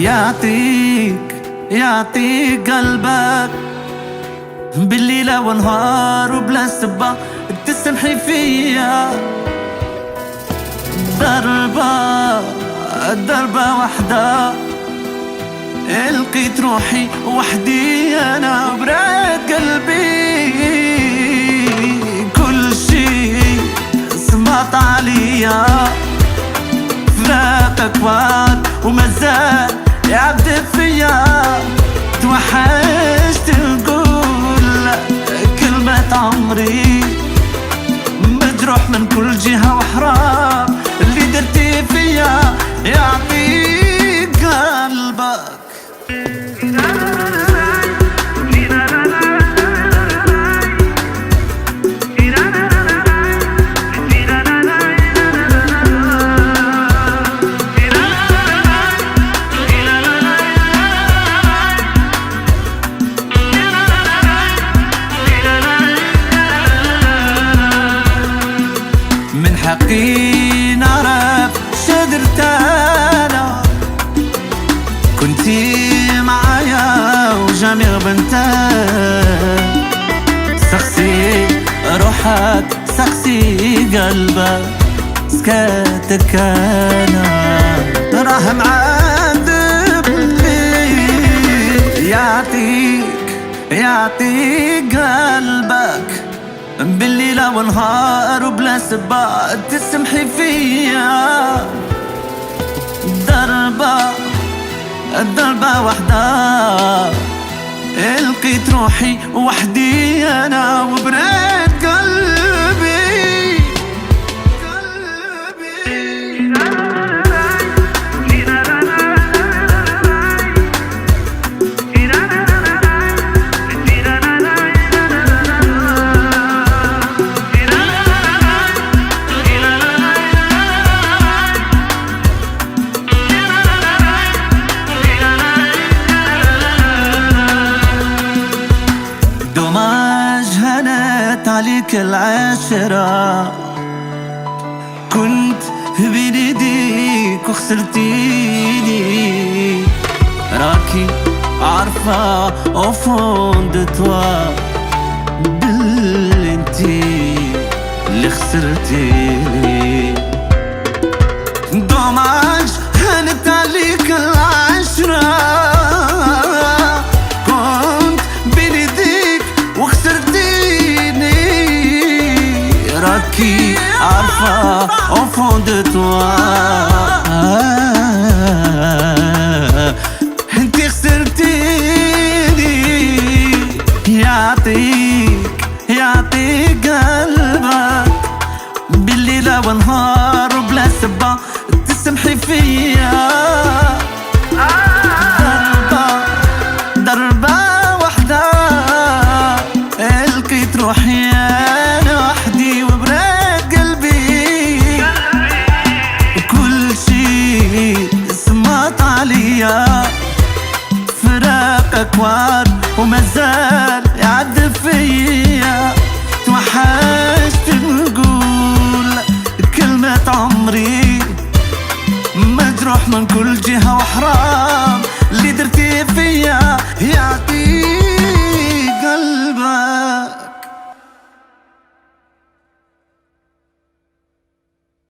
يعطيك قلبك بالليلة ونهار وبلا سبة تسمحي فيا. ضربة واحدة لقيت روحي وحدي أنا وبرد قلبي. كل شي صمت عليا فراقك وعد ومازال يعذب فيا. توحشت نقول كلمة عمري مجروح من كل جهة وحرام اللي درتي فيا. يعطيك قلبك من حقي نعرف شدرت انا كنتي معايا وجامي غبنت. سقسي روحك سقسي قلبك سكاتك انا راه معذبني. يعطيك قلبك بالليلة ونهار وبلا سبة تسمحي فيا. ضربة واحدة لقيت روحي وحدي أنا وبرد قلبي. عليك العشرة كنت بين ايديك وخسرتيني. راكي عارفة au fond de toi باللي انتي اللي خسرتيني. دوماج هانت عليك العشرة كنت بين ايديك وخسرتيني. راكي عارفة au fond de toi انتي خسرتيني. يعطيك قلبك بالليلة ونهار وبلا سبة تسمحي فيا. ضربة واحدة لقيت روحي أنا وحدي وبرد قلبي. كل شي صمت عليا فراقك وعد ومازال يعذب فيا. توحشت نقول كلمة عمري مجروح من كل جهة وحرام اللي درتي فيا. يعطيك